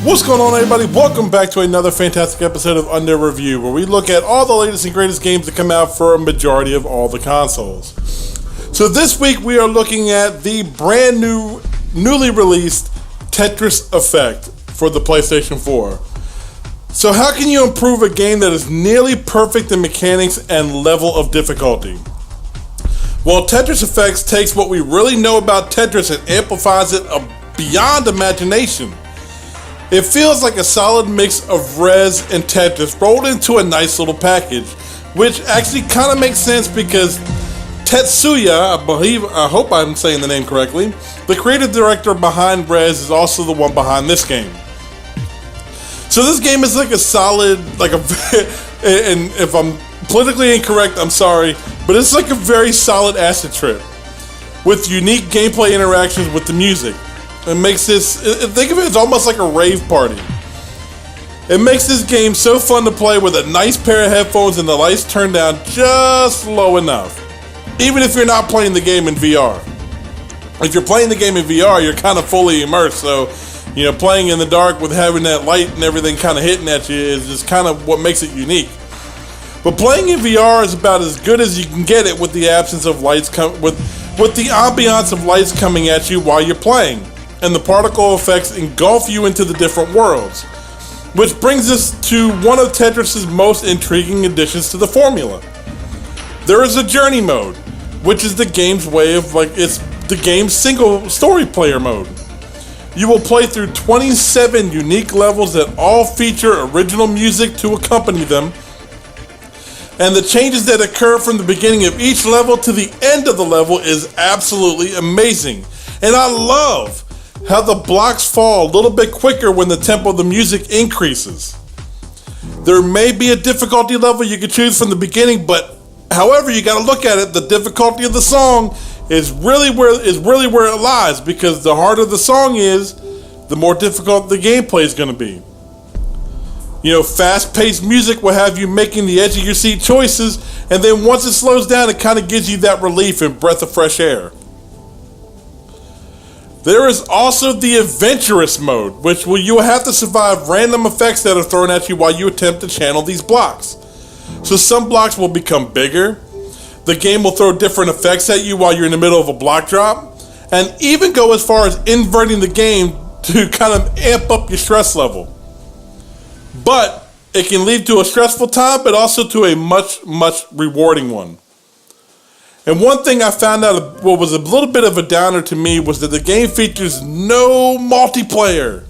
What's going on, everybody? Welcome back to another fantastic episode of Under Review, where we look at all the latest and greatest games that come out for a majority of all the consoles. So this week we are looking at the brand new, newly released Tetris Effect for the PlayStation 4. So how can you improve a game that is nearly perfect in mechanics and level of difficulty? Well, Tetris Effects takes what we really know about Tetris and amplifies it beyond imagination. It feels like a solid mix of Res and Tetris rolled into a nice little package, which actually kind of makes sense because Tetsuya, I hope I'm saying the name correctly, the creative director behind Res is also the one behind this game. So this game is like a solid, and if I'm politically incorrect, I'm sorry, but it's like a very solid acid trip with unique gameplay interactions with the music. It makes this, think of it as almost like a rave party. It makes this game so fun to play with a nice pair of headphones and the lights turned down just low enough. Even if you're not playing the game in VR. If you're playing the game in VR, you're kind of fully immersed. So, playing in the dark with having that light and everything kind of hitting at you is just kind of what makes it unique. But playing in VR is about as good as you can get it with the absence of lights, with the ambiance of lights coming at you while you're playing. And the particle effects engulf you into the different worlds. Which brings us to one of Tetris' most intriguing additions to the formula. There is a journey mode, which is the game's way of, it's the game's single story player mode. You will play through 27 unique levels that all feature original music to accompany them. And the changes that occur from the beginning of each level to the end of the level is absolutely amazing. And I love how the blocks fall a little bit quicker when the tempo of the music increases. There may be a difficulty level you can choose from the beginning, but however you got to look at it, the difficulty of the song is really where it lies, because the harder the song is, the more difficult the gameplay is going to be. Fast-paced music will have you making the edge of your seat choices, and then once it slows down, it kind of gives you that relief and breath of fresh air. There is also the adventurous mode, which you will have to survive random effects that are thrown at you while you attempt to channel these blocks. So some blocks will become bigger, the game will throw different effects at you while you're in the middle of a block drop, and even go as far as inverting the game to kind of amp up your stress level. But it can lead to a stressful time, but also to a much, much rewarding one. And one thing I found out what was a little bit of a downer to me was that the game features no multiplayer,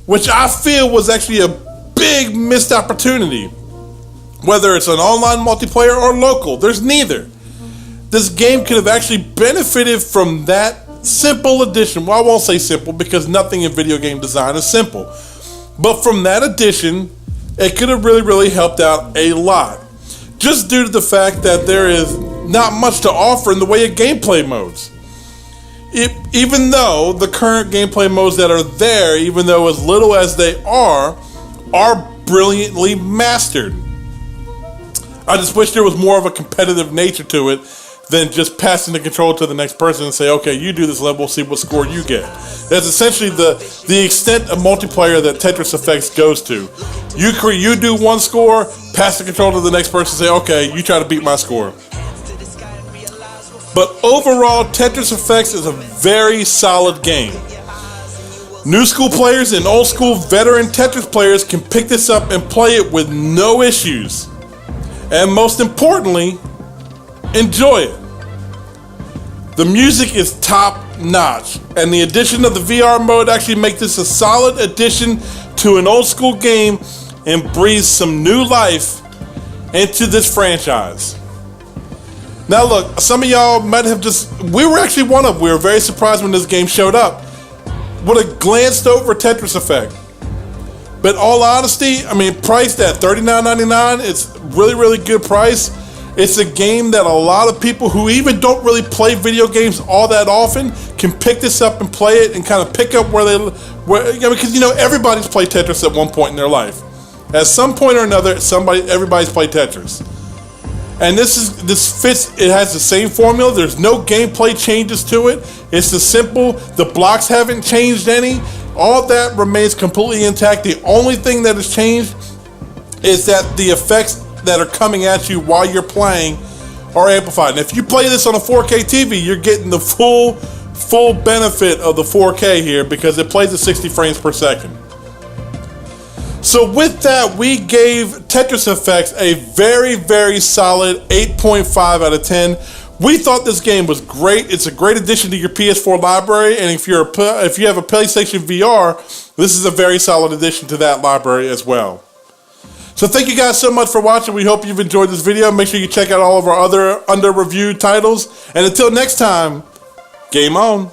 which I feel was actually a big missed opportunity. Whether it's an online multiplayer or local, there's neither. This game could have actually benefited from that simple addition. Well, I won't say simple because nothing in video game design is simple. But from that addition, it could have really helped out a lot. Just due to the fact that there is not much to offer in the way of gameplay modes. Even though the current gameplay modes that are there, even though as little as they are brilliantly mastered. I just wish there was more of a competitive nature to it than just passing the control to the next person and say, okay, you do this level, see what score you get. That's essentially the extent of multiplayer that Tetris Effects goes to. You do one score, pass the control to the next person, say, okay, you try to beat my score. But overall, Tetris Effects is a very solid game. New school players and old school veteran Tetris players can pick this up and play it with no issues. And most importantly, enjoy it. The music is top notch, and the addition of the VR mode actually makes this a solid addition to an old school game and breathes some new life into this franchise. Now look, some of y'all might have we were very surprised when this game showed up. Would have glanced over Tetris Effect. But in all honesty, priced at $39.99, it's really good price. It's a game that a lot of people who even don't really play video games all that often can pick this up and play it and kind of pick up because everybody's played Tetris at one point in their life. At some point or another, everybody's played Tetris. And this fits, it has the same formula. There's no gameplay changes to it. It's the blocks haven't changed any. All that remains completely intact. The only thing that has changed is that the effects that are coming at you while you're playing are amplified. And if you play this on a 4K TV, you're getting the full benefit of the 4K here because it plays at 60 frames per second. So with that, we gave Tetris Effects a very, very solid 8.5 out of 10. We thought this game was great. It's a great addition to your PS4 library, and if you have a PlayStation VR, this is a very solid addition to that library as well. So thank you guys so much for watching. We hope you've enjoyed this video. Make sure you check out all of our other under-reviewed titles. And until next time, game on.